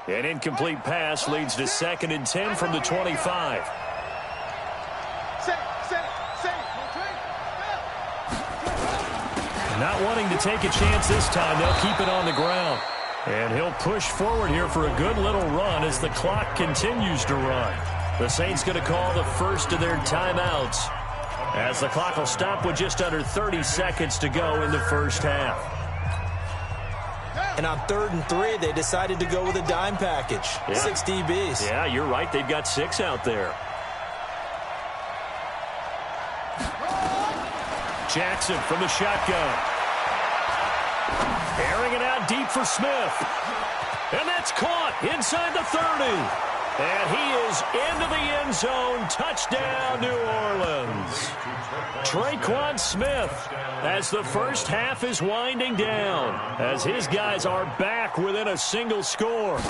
An incomplete pass leads to 2nd and 10 from the 25. Not wanting to take a chance this time, they'll keep it on the ground. And he'll push forward here for a good little run as the clock continues to run. The Saints going to call the first of their timeouts, as the clock will stop with just under 30 seconds to go in the first half. And on 3rd and 3, they decided to go with a dime package. Yeah. 6 DBs. Yeah, you're right. They've got 6 out there. Jackson from the shotgun. Airing it out deep for Smith. And that's caught inside the 30. And he is into the end zone. Touchdown, New Orleans. Traquan Smith, as the first half is winding down, as his guys are back within a single score. I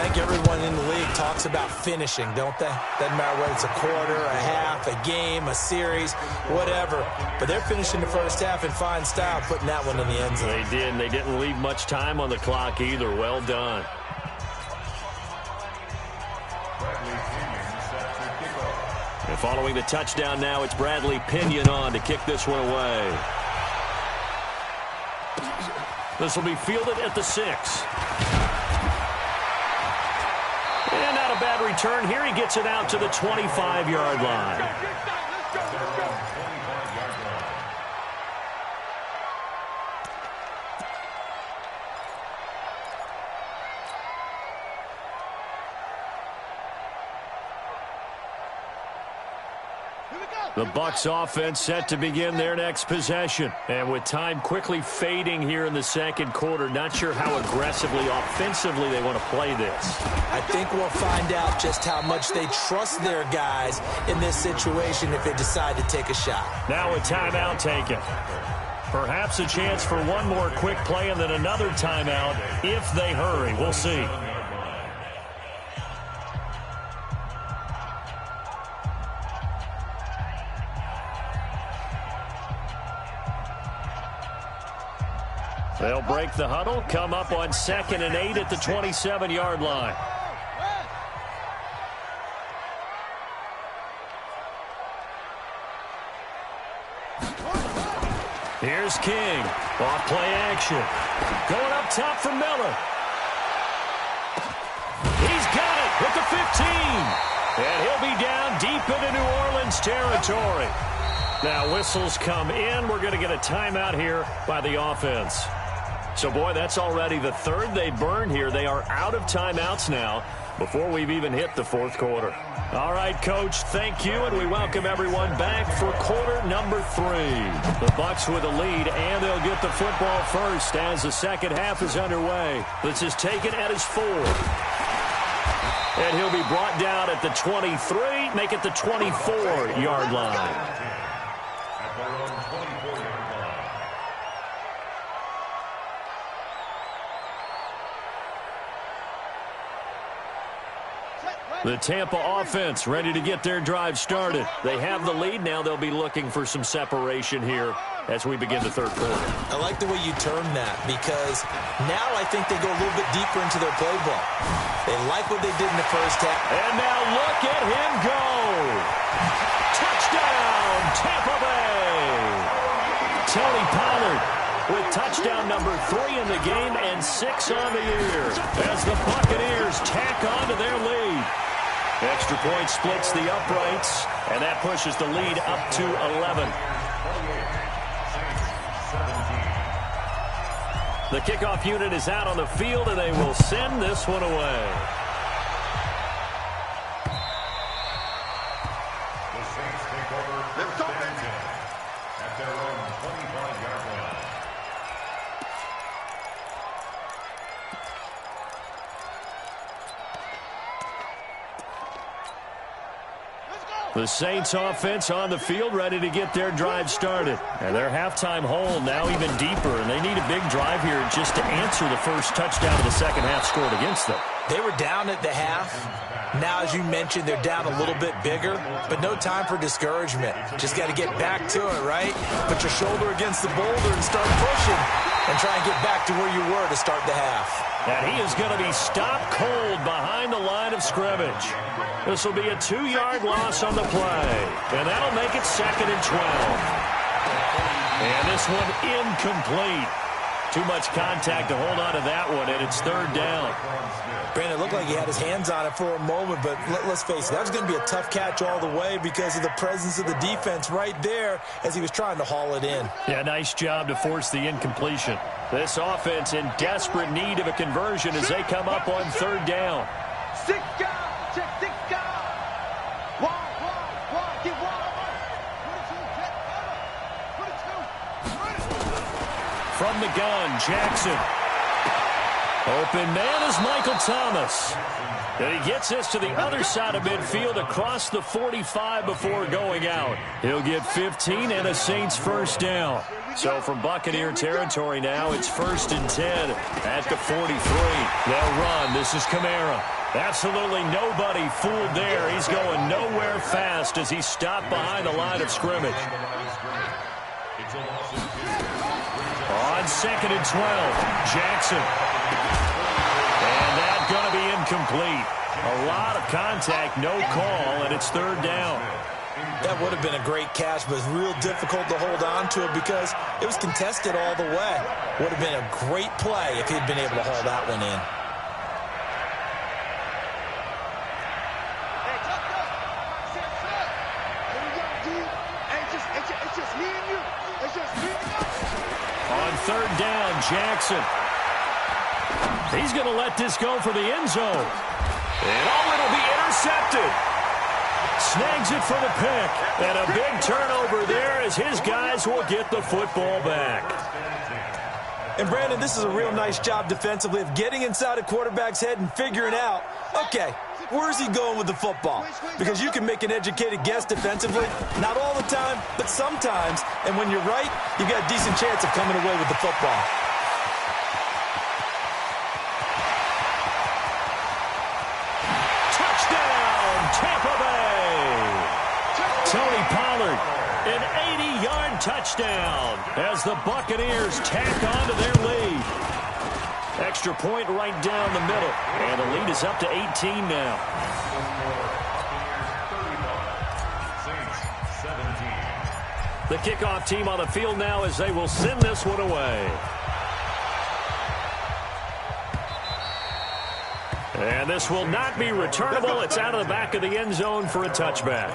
think everyone in the league talks about finishing, don't they? Doesn't matter whether it's a quarter, a half, a game, a series, whatever. But they're finishing the first half in fine style, putting that one in the end zone. They did, and they didn't leave much time on the clock either. Well done. And following the touchdown now, it's Bradley Pinion on to kick this one away. This will be fielded at the 6. And not a bad return here. He gets it out to the 25-yard line. The Bucs offense set to begin their next possession. And with time quickly fading here in the second quarter, not sure how aggressively, offensively they want to play this. I think we'll find out just how much they trust their guys in this situation if they decide to take a shot. Now a timeout taken. Perhaps a chance for one more quick play and then another timeout if they hurry. We'll see. They'll break the huddle, come up on 2nd and 8 at the 27-yard line. Here's King. Off play action. Going up top for Miller. He's got it with the 15. And he'll be down deep into New Orleans territory. Now whistles come in. We're going to get a timeout here by the offense. So, boy, that's already the 3rd they burned here. They are out of timeouts now before we've even hit the 4th quarter. All right, Coach, thank you, and we welcome everyone back for quarter number 3. The Bucs with a lead, and they'll get the football first as the second half is underway. This is taken at his 4. And he'll be brought down at the 23, make it the 24-yard line. The Tampa offense ready to get their drive started. They have the lead. Now they'll be looking for some separation here as we begin the 3rd quarter. I like the way you term that, because now I think they go a little bit deeper into their playbook. They like what they did in the first half. And now look at him go. Touchdown, Tampa Bay. Tony Pollard with touchdown number 3 in the game and 6 on the year as the Buccaneers tack on to their lead. Extra point splits the uprights, and that pushes the lead up to 11. The kickoff unit is out on the field, and they will send this one away. The Saints take over first and 10 at their own 25-yard line. The Saints offense on the field ready to get their drive started. And their halftime hole now even deeper, and they need a big drive here just to answer the first touchdown of the second half scored against them. They were down at the half. Now, as you mentioned, they're down a little bit bigger, but no time for discouragement. Just got to get back to it, right? Put your shoulder against the boulder and start pushing. and try and get back to where you were to start the half. And he is going to be stopped cold behind the line of scrimmage. This will be a 2-yard loss on the play. And that'll make it 2nd and 12. And this one incomplete. Too much contact to hold on to that one, and it's 3rd down. Brandon, it looked like he had his hands on it for a moment, but let's face it, that was going to be a tough catch all the way because of the presence of the defense right there as he was trying to haul it in. Yeah, nice job to force the incompletion. This offense in desperate need of a conversion as they come up on 3rd down. From the gun, Jackson. Open man is Michael Thomas. And he gets this to the other side of midfield across the 45 before going out. He'll get 15 and a Saints 1st down. So from Buccaneer territory now, it's 1st and 10 at the 43. They'll run. This is Kamara. Absolutely nobody fooled there. He's going nowhere fast as he's stopped behind the line of scrimmage. On 2nd and 12, Jackson. And that's going to be incomplete. A lot of contact, no call, and it's 3rd down. That would have been a great catch, but it's real difficult to hold on to it because it was contested all the way. Would have been a great play if he'd been able to haul that one in. On 3rd down, Jackson. He's going to let this go for the end zone. And it'll be intercepted. Snags it for the pick. And a big turnover there as his guys will get the football back. And, Brandon, this is a real nice job defensively of getting inside a quarterback's head and figuring out, okay, where's he going with the football? Because you can make an educated guess defensively. Not all the time, but sometimes. And when you're right, you've got a decent chance of coming away with the football. Touchdown, Tampa Bay! Tony Pollard, an 80-yard touchdown as the Buccaneers tack on to their lead. Extra point right down the middle. And the lead is up to 18 now. The kickoff team on the field now as they will send this one away. And this will not be returnable. It's out of the back of the end zone for a touchback.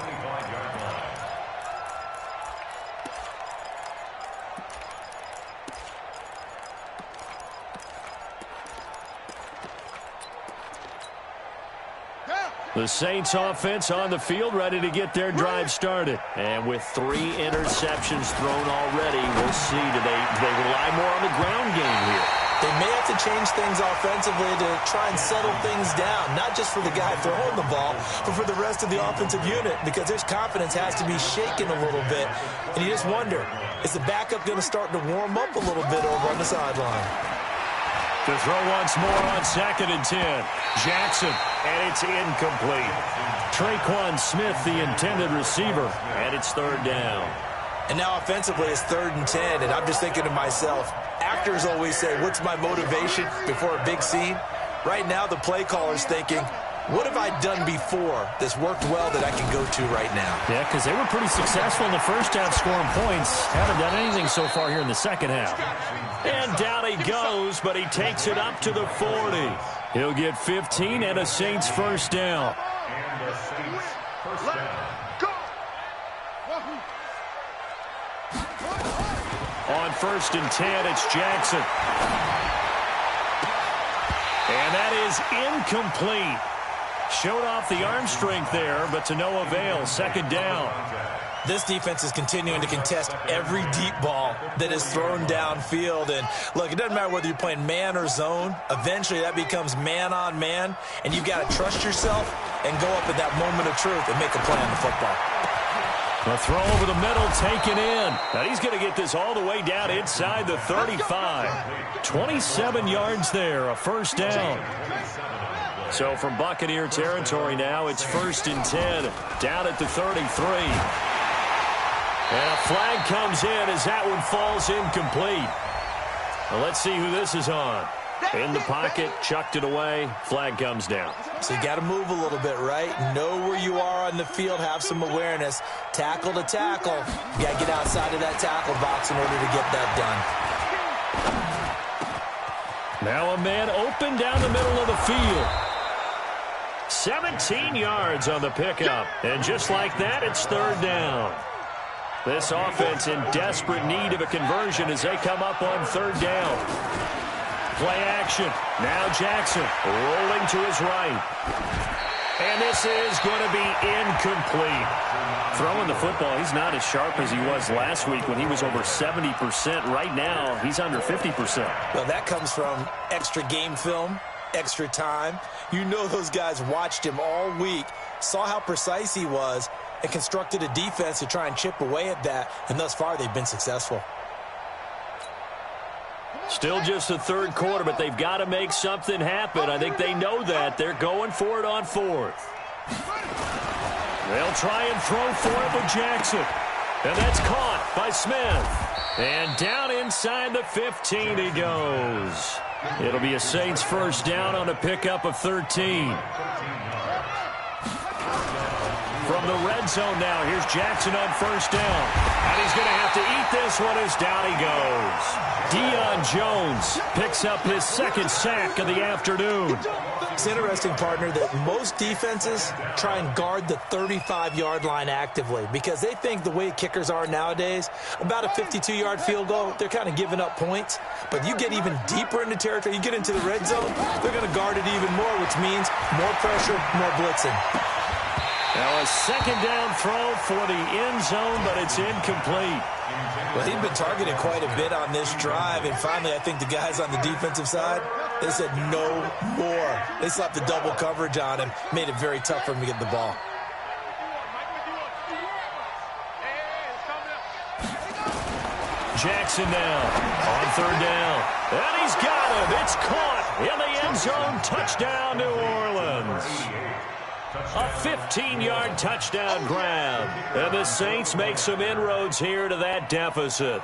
The Saints offense on the field ready to get their drive started. And with 3 interceptions thrown already, we'll see. Do they rely more on the ground game here? They may have to change things offensively to try and settle things down, not just for the guy throwing the ball, but for the rest of the offensive unit, because their confidence has to be shaken a little bit. And you just wonder, is the backup going to start to warm up a little bit over on the sideline? To throw once more on 2nd and 10. Jackson, and it's incomplete. Traquan Smith, the intended receiver, and it's 3rd down. And now offensively it's 3rd and 10, and I'm just thinking to myself, actors always say, what's my motivation before a big scene? Right now the play caller's thinking, what have I done before that's worked well that I can go to right now? Yeah, because they were pretty successful in the first half scoring points. Haven't done anything so far here in the second half. And down he goes, but he takes it up to the 40. He'll get 15 and a Saints 1st down. On 1st and 10, it's Jackson. And that is incomplete. Showed off the arm strength there, but to no avail. 2nd down. This defense is continuing to contest every deep ball that is thrown downfield. And, look, it doesn't matter whether you're playing man or zone. Eventually, that becomes man-on-man, and you've got to trust yourself and go up at that moment of truth and make a play on the football. The throw over the middle, taken in. And he's going to get this all the way down inside the 35. 27 yards there, a 1st down. So from Buccaneer territory now, it's 1st and 10, down at the 33. And a flag comes in as that one falls incomplete. Well, let's see who this is on. In the pocket, chucked it away, flag comes down. So you got to move a little bit, right? Know where you are on the field, have some awareness. Tackle to tackle. You got to get outside of that tackle box in order to get that done. Now a man open down the middle of the field. 17 yards on the pickup. And just like that, it's third down. This offense in desperate need of a conversion as they come up on third down. Play action. Now Jackson rolling to his right. And this is going to be incomplete. Throwing the football, he's not as sharp as he was last week when he was over 70%. Right now, he's under 50%. Well, that comes from extra game film, extra time. You know those guys watched him all week, saw how precise he was, and constructed a defense to try and chip away at that. And thus far, they've been successful. Still just the third quarter, but they've got to make something happen. I think they know that. They're going for it on fourth. They'll try and throw for it with Jackson. And that's caught by Smith. And down inside the 15 he goes. It'll be a Saints first down on a pickup of 13. From the red zone now, here's Jackson on first down. And he's going to have to eat this one as down he goes. Deion Jones picks up his second sack of the afternoon. It's interesting, partner, that most defenses try and guard the 35-yard line actively because they think the way kickers are nowadays, about a 52-yard field goal, they're kind of giving up points. But you get even deeper into territory, you get into the red zone, they're going to guard it even more, which means more pressure, more blitzing. Now a second down throw for the end zone, but it's incomplete. Well, he'd been targeted quite a bit on this drive, and finally I think the guys on the defensive side, they said no more. They slapped the double coverage on him, made it very tough for him to get the ball. Jackson now on third down. And he's got him. It's caught in the end zone. Touchdown, New Orleans. A 15-yard touchdown grab. And the Saints make some inroads here to that deficit.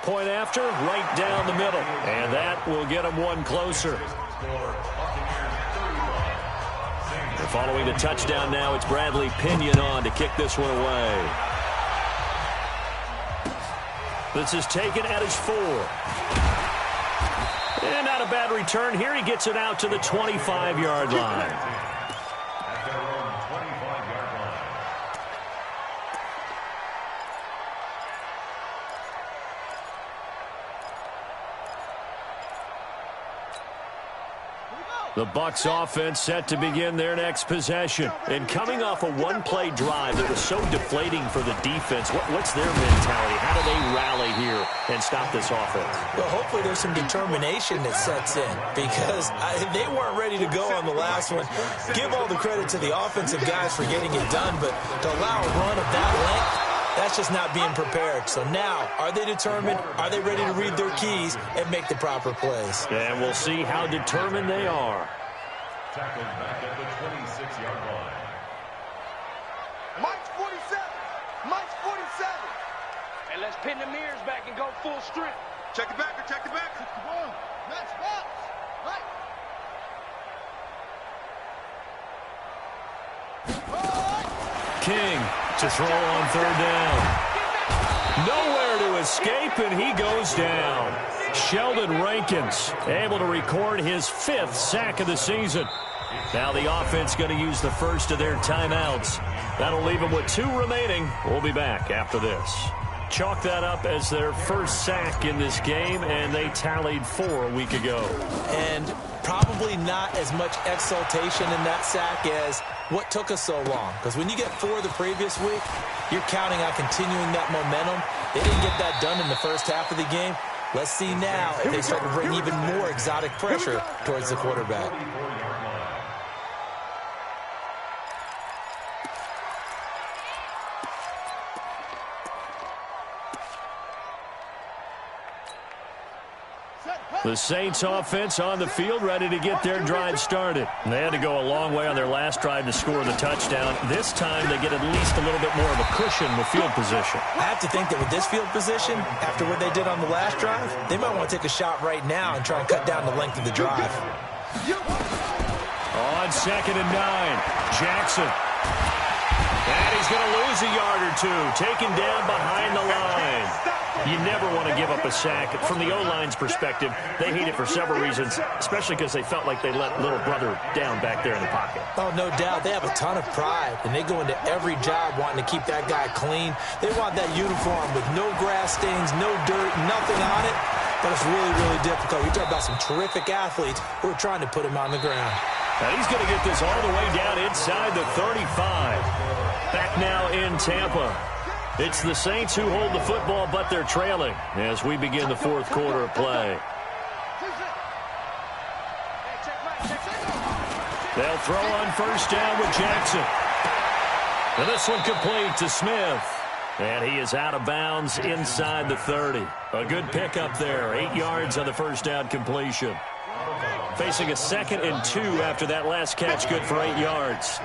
Point after, right down the middle. And that will get them one closer. And following the touchdown now, it's Bradley Pinion on to kick this one away. This is taken at his 4. And not a bad return here. He gets it out to the 25-yard line. At their own 25-yard line. The Bucs offense set to begin their next possession. And coming off a one-play drive that was so deflating for the defense, what's their mentality? How do they rally here and stop this offense? Well, hopefully there's some determination that sets in because they weren't ready to go on the last one. Give all the credit to the offensive guys for getting it done, but to allow a run of that length, that's just not being prepared. So now, are they determined? Are they ready to read their keys and make the proper plays? And we'll see how determined they are. Tackled back at the 26-yard line. Mike's 47. Mike's 47. And let's pin the mirrors back and go full strength. Check it back or check it back. Next box. Right. King to throw on third down. Nowhere to escape, and he goes down. Sheldon Rankins able to record his 5th sack of the season. Now the offense going to use the first of their timeouts. That'll leave them with 2 remaining. We'll be back after this. Chalk that up as their first sack in this game, and they tallied 4 a week ago. And probably not as much exultation in that sack as what took us so long. Because when you get 4 the previous week, you're counting on continuing that momentum. They didn't get that done in the first half of the game. Let's see now if they start to bring even more exotic pressure towards the quarterback. The Saints offense on the field, ready to get their drive started. And they had to go a long way on their last drive to score the touchdown. This time they get at least a little bit more of a cushion with field position. I have to think that with this field position, after what they did on the last drive, they might want to take a shot right now and try and cut down the length of the drive. On 2nd and 9, Jackson. And he's going to lose a yard or two, taken down behind the line. You never want to give up a sack. From the O-line's perspective, they hate it for several reasons, especially because they felt like they let little brother down back there in the pocket. Oh, no doubt. They have a ton of pride, and they go into every job wanting to keep that guy clean. They want that uniform with no grass stains, no dirt, nothing on it. But it's really, really difficult. You're talking about some terrific athletes who are trying to put him on the ground. Now he's going to get this all the way down inside the 35. Back now in Tampa. It's the Saints who hold the football, but they're trailing as we begin the fourth quarter of play. They'll throw on first down with Jackson. And this one complete to Smith. And he is out of bounds inside the 30. A good pickup there. 8 yards on the first down completion. Facing a 2nd and 2 after that last catch, good for 8 yards.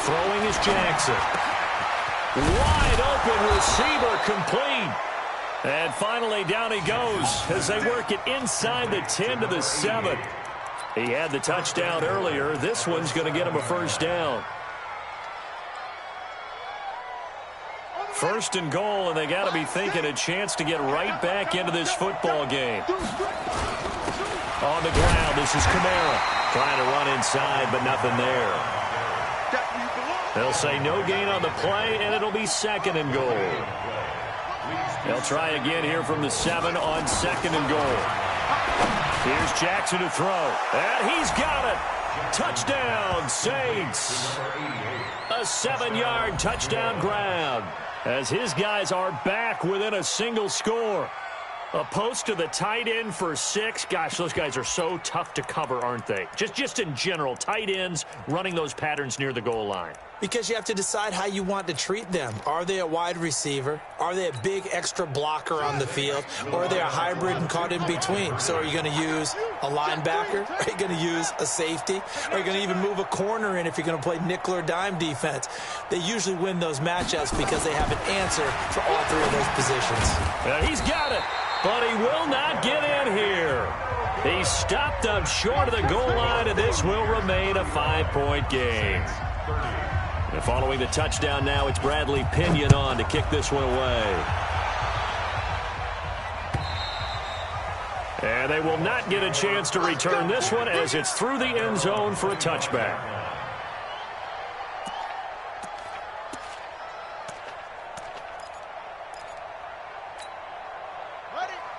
Throwing is Jackson. Wide open receiver, complete. And finally down he goes as they work it inside the 10 to the 7. He had the touchdown earlier. This one's going to get him a first down. First and goal, and they got to be thinking a chance to get right back into this football game. On the ground, this is Kamara. Trying to run inside, but nothing there. They'll say no gain on the play, and it'll be 2nd and goal. They'll try again here from the 7 on 2nd and goal. Here's Jackson to throw, and he's got it. Touchdown, Saints. A 7-yard touchdown grab as his guys are back within a single score. A post to the tight end for 6. Gosh, those guys are so tough to cover, aren't they? Just in general, tight ends running those patterns near the goal line. Because you have to decide how you want to treat them. Are they a wide receiver? Are they a big extra blocker on the field? Or are they a hybrid and caught in between? So are you going to use a linebacker? Are you going to use a safety? Are you going to even move a corner in if you're going to play nickel or dime defense? They usually win those matchups because they have an answer for all 3 of those positions. And he's got it, but he will not get in here. He stopped up short of the goal line, and this will remain a 5-point game. And following the touchdown now, it's Bradley Pinion on to kick this one away. And they will not get a chance to return this one as it's through the end zone for a touchback.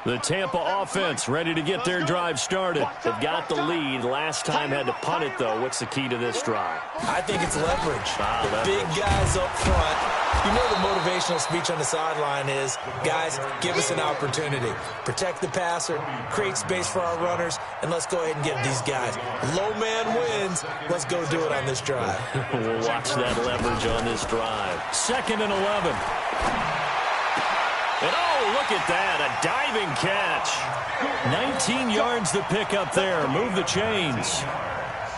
The Tampa offense ready to get their drive started. They've got the lead. Last time had to punt it, though. What's the key to this drive? I think it's leverage. The big guys up front. You know the motivational speech on the sideline is, guys, give us an opportunity. Protect the passer, create space for our runners, and let's go ahead and get these guys. Low man wins. Let's go do it on this drive. We'll watch that leverage on this drive. 2nd and 11. And oh, look at that, a diving catch. 19 yards to pick up there. Move the chains.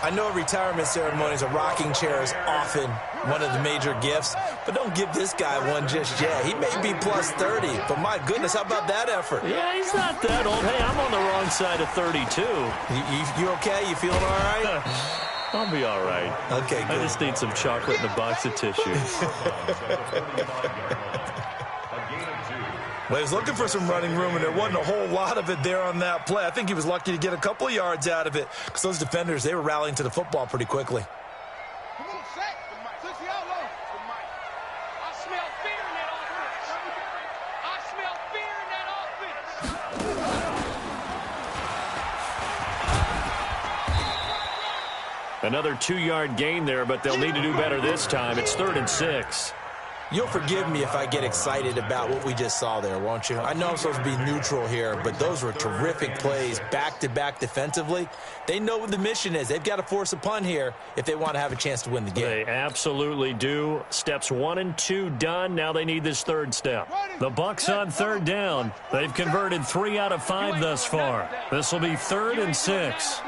I know at retirement ceremonies, a rocking chair is often one of the major gifts, but don't give this guy one just yet. He may be plus 30, but my goodness, how about that effort? Yeah, he's not that old. Hey, I'm on the wrong side of 32. You okay? You feeling all right? I'll be all right. Okay, good. I just need some chocolate and a box of tissue. Well, he was looking for some running room, and there wasn't a whole lot of it there on that play. I think he was lucky to get a couple of yards out of it because those defenders, they were rallying to the football pretty quickly. Come on, sack. Since the outlaw. I smell fear in that offense. I smell fear in that offense. Another 2-yard gain there, but they'll need to do better this time. It's 3rd and 6. You'll forgive me if I get excited about what we just saw there, won't you? I know I'm supposed to be neutral here, but those were terrific plays back-to-back defensively. They know what the mission is. They've got to force a punt here if they want to have a chance to win the game. They absolutely do. Steps 1 and 2 done. Now they need this third step. The Bucs on third down. They've converted 3 out of 5 thus far. This will be 3rd and 6.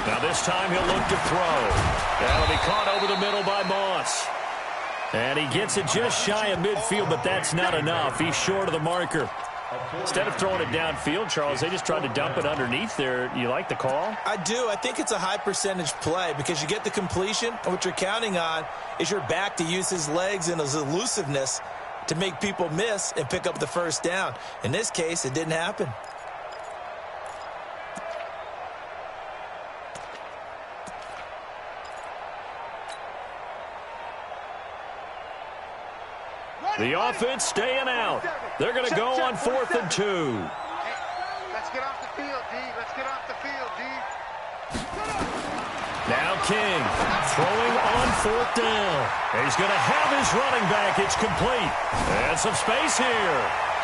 Now this time he'll look to throw. That'll be caught over the middle by Moss. And he gets it just shy of midfield, but that's not enough. He's short of the marker. Instead of throwing it downfield, Charles, they just tried to dump it underneath there. You like the call? I do. I think it's a high percentage play because you get the completion, and what you're counting on is your back to use his legs and his elusiveness to make people miss and pick up the first down. In this case, it didn't happen. The offense staying out. They're going to go on 4th and 2. Hey, let's get off the field, D. Let's get off the field, D. Now King throwing on 4th down. He's going to have his running back. It's complete. And some space here.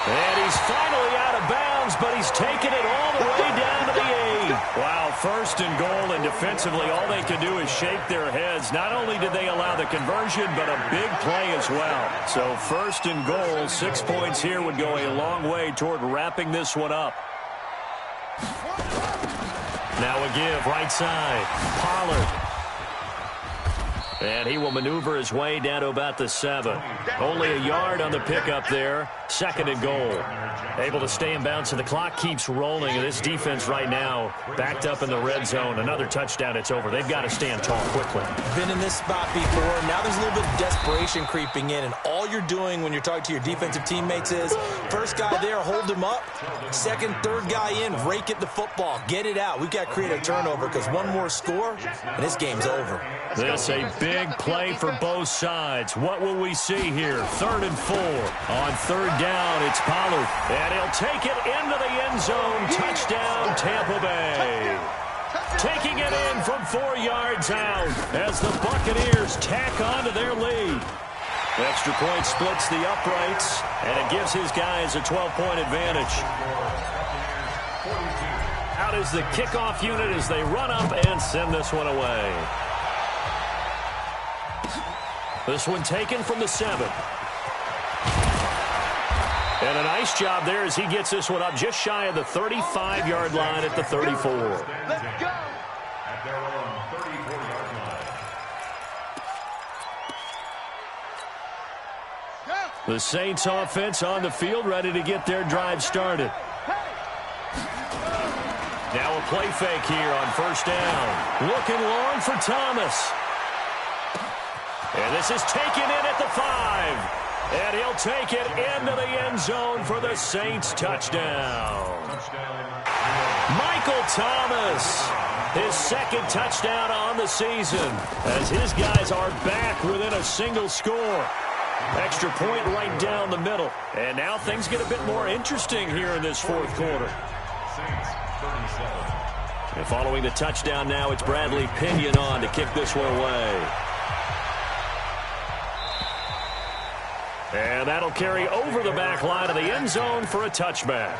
And he's finally out of bounds, but he's taking it all the way down to the 8. Wow, 1st and goal, and defensively all they can do is shake their heads. Not only did they allow the conversion, but a big play as well. So 1st and goal, 6 points here would go a long way toward wrapping this one up. Now a give, right side, Pollard. And he will maneuver his way down to about the 7. Only a yard on the pickup there. 2nd and goal. Able to stay in bounds, and the clock keeps rolling. And this defense right now backed up in the red zone. Another touchdown, it's over. They've got to stand tall quickly. Been in this spot before. Now there's a little bit of desperation creeping in. And all you're doing when you're talking to your defensive teammates is, first guy there, hold him up. 2nd, 3rd guy in, rake at the football. Get it out. We've got to create a turnover because one more score, and this game's over. This a big play for both sides. What will we see here? 3rd and 4. On 3rd down, it's Pollard. And he'll take it into the end zone. Touchdown, Tampa Bay. Taking it in from 4 yards out as the Buccaneers tack onto their lead. Extra point splits the uprights, and it gives his guys a 12-point advantage. Out is the kickoff unit as they run up and send this one away. This one taken from the 7. And a nice job there as he gets this one up just shy of the 35-yard line at the 34. Let's go. At their own 34-yard line. The Saints offense on the field, ready to get their drive started. Now a play fake here on 1st down. Looking long for Thomas. And this is taken in at the 5. And he'll take it into the end zone for the Saints touchdown. Michael Thomas, his 2nd touchdown on the season, as his guys are back within a single score. Extra point right down the middle. And now things get a bit more interesting here in this 4th quarter. And following the touchdown now, it's Bradley Pinion on to kick this one away. And that'll carry over the back line of the end zone for a touchback.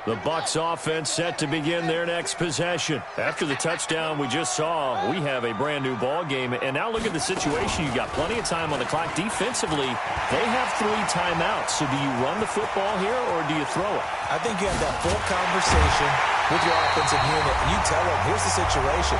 The Bucs offense set to begin their next possession. After the touchdown we just saw, we have a brand new ball game. And now look at the situation. You've got plenty of time on the clock. Defensively, they have 3 timeouts. So do you run the football here or do you throw it? I think you have that full conversation with your offensive unit, and you tell them, here's the situation.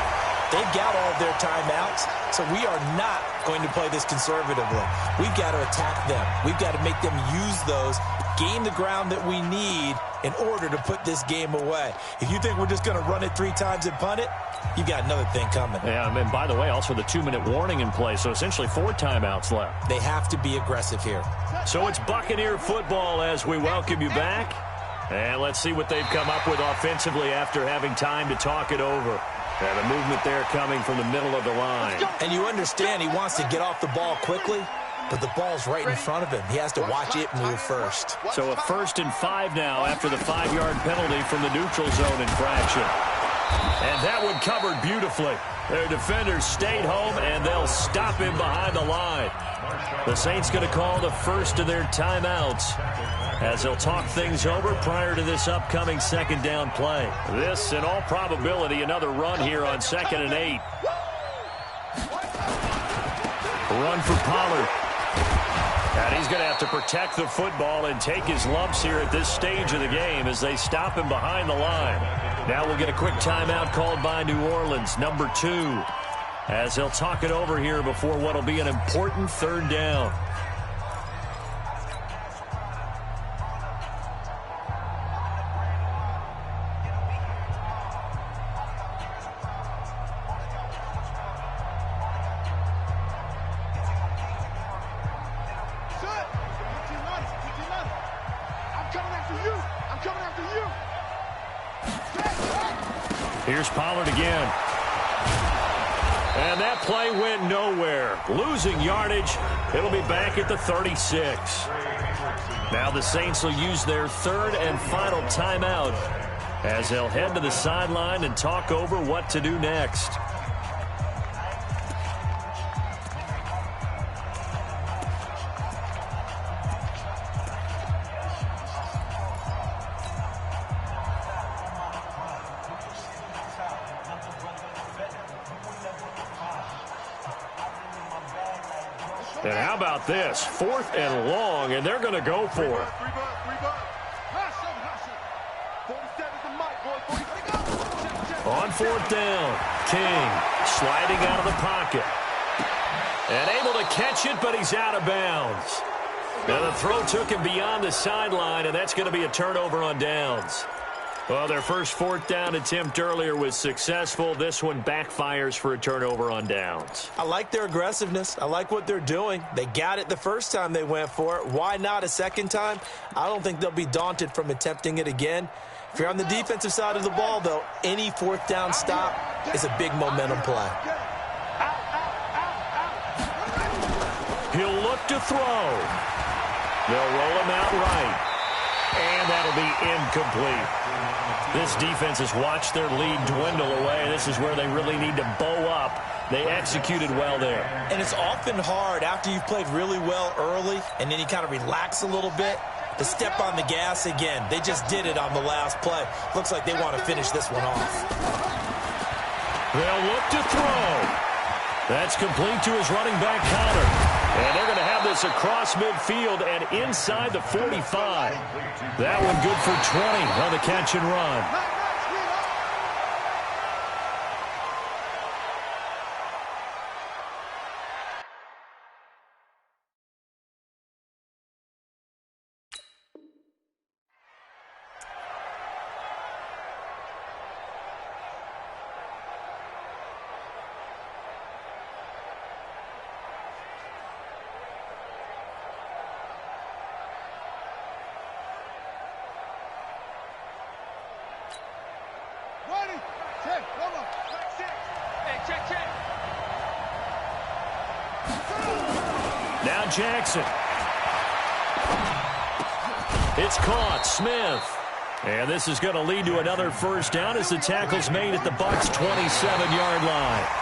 They've got all of their timeouts, so we are not going to play this conservatively. We've got to attack them. We've got to make them use those, gain the ground that we need in order to put this game away. If you think we're just going to run it 3 times and punt it, you've got another thing coming. Yeah, and by the way, also the 2-minute warning in play, so essentially 4 timeouts left. They have to be aggressive here. So it's Buccaneer football as we welcome you back. And let's see what they've come up with offensively after having time to talk it over. And a movement there coming from the middle of the line. And you understand he wants to get off the ball quickly, but the ball's right in front of him. He has to watch it move first. So a 1st and 5 now after the 5-yard penalty from the neutral zone infraction. And that one covered beautifully. Their defenders stayed home, and they'll stop him behind the line. The Saints going to call the first of their timeouts as they'll talk things over prior to this upcoming 2nd down play. This, in all probability, another run here on 2nd and 8. Run for Pollard. And he's going to have to protect the football and take his lumps here at this stage of the game as they stop him behind the line. Now we'll get a quick timeout called by New Orleans, number 2, as they'll talk it over here before what will be an important 3rd down. Here's Pollard again. And that play went nowhere. Losing yardage. It'll be back at the 36. Now the Saints will use their 3rd and final timeout as they'll head to the sideline and talk over what to do next. And how about this? 4th and long, and they're going to go for it. On 4th down, King sliding out of the pocket. And able to catch it, but he's out of bounds. Now the throw took him beyond the sideline, and that's going to be a turnover on downs. Well, their first 4th down attempt earlier was successful. This one backfires for a turnover on downs. I like their aggressiveness. I like what they're doing. They got it the first time they went for it. Why not a second time? I don't think they'll be daunted from attempting it again. If you're on the defensive side of the ball, though, any 4th down stop is a big momentum play. He'll look to throw. They'll roll him out right. And that'll be incomplete. This defense has watched their lead dwindle away. This is where they really need to bow up. They executed well there. And it's often hard after you've played really well early and then you kind of relax a little bit to step on the gas again. They just did it on the last play. Looks like they want to finish this one off. They'll look to throw. That's complete to his running back, Connor. And they're going to have this across midfield and inside the 45. That one good for 20 on the catch and run. Now Jackson. It's caught. Smith. And this is going to lead to another first down as the tackle's made at the Bucs' 27-yard line.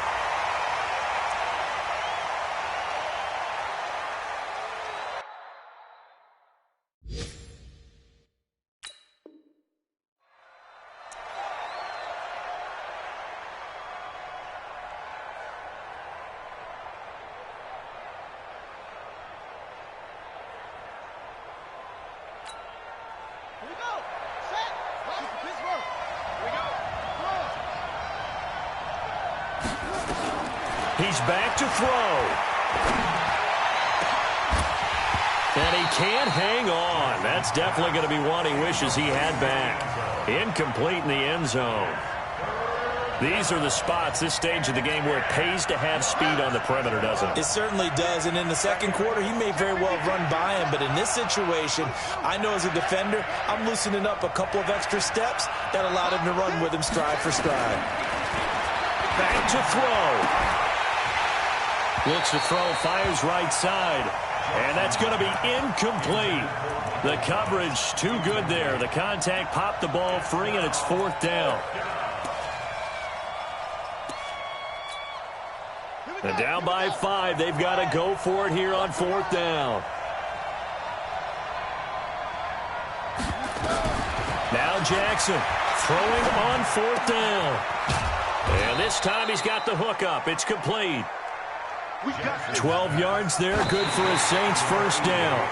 He's back to throw. And he can't hang on. That's definitely going to be one he wishes he had back. Incomplete in the end zone. These are the spots, this stage of the game, where it pays to have speed on the perimeter, doesn't it? It certainly does, and in the second quarter, he may very well run by him, but in this situation, I know as a defender, I'm loosening up a couple of extra steps that allowed him to run with him stride for stride. Back to throw. Looks to throw, fires right side, and that's going to be incomplete. The coverage too good there. The contact popped the ball free, and it's 4th down. And down by 5. They've got to go for it here on 4th down. Now Jackson throwing on 4th down. And this time he's got the hook up. It's complete. 12 yards there. Good for a Saints first down.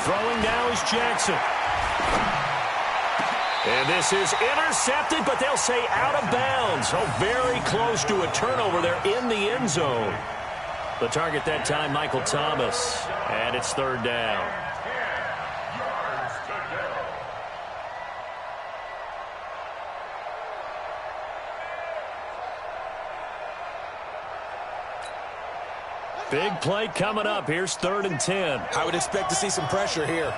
Throwing now is Jackson. And this is intercepted, but they'll say out of bounds. Oh, very close to a turnover there in the end zone. The target that time, Michael Thomas. And it's 3rd down. Big play coming up. Here's 3rd and 10. I would expect to see some pressure here.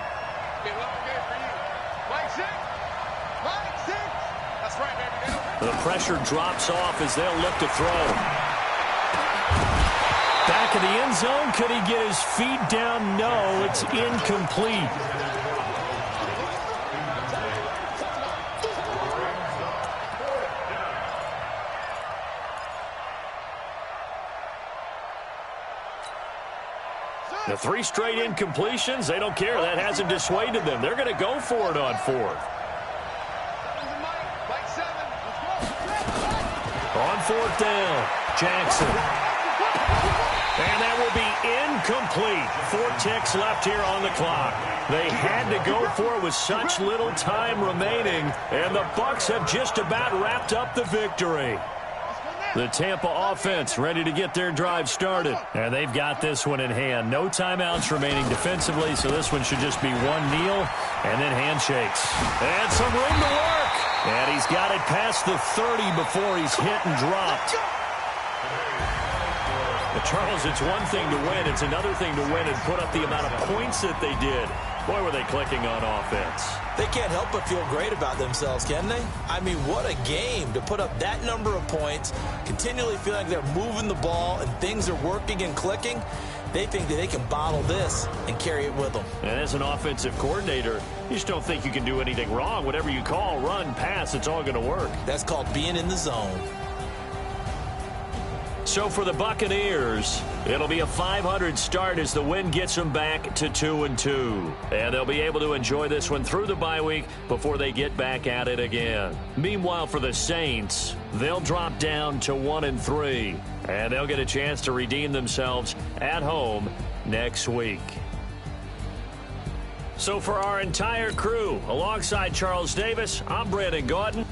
The pressure drops off as they'll look to throw. Back in the end zone. Could he get his feet down? No, it's incomplete. The 3 straight incompletions, they don't care. That hasn't dissuaded them. They're going to go for it on 4th. On 4th down, Jackson. And that will be incomplete. 4 ticks left here on the clock. They had to go for it with such little time remaining, and the Bucs have just about wrapped up the victory. The Tampa offense ready to get their drive started. And they've got this one in hand. No timeouts remaining defensively, so this one should just be one kneel and then handshakes. And some room to work. And he's got it past the 30 before he's hit and dropped. But Charles, it's one thing to win. It's another thing to win and put up the amount of points that they did. Boy, were they clicking on offense. They can't help but feel great about themselves, can they? I mean, what a game to put up that number of points, continually feeling like they're moving the ball and things are working and clicking. They think that they can bottle this and carry it with them. And as an offensive coordinator, you just don't think you can do anything wrong. Whatever you call, run, pass, it's all going to work. That's called being in the zone. So for the Buccaneers, it'll be a 500 start as the win gets them back to 2-2. And they'll be able to enjoy this one through the bye week before they get back at it again. Meanwhile, for the Saints, they'll drop down to 1-3. And they'll get a chance to redeem themselves at home next week. So for our entire crew, alongside Charles Davis, I'm Brandon Gautin.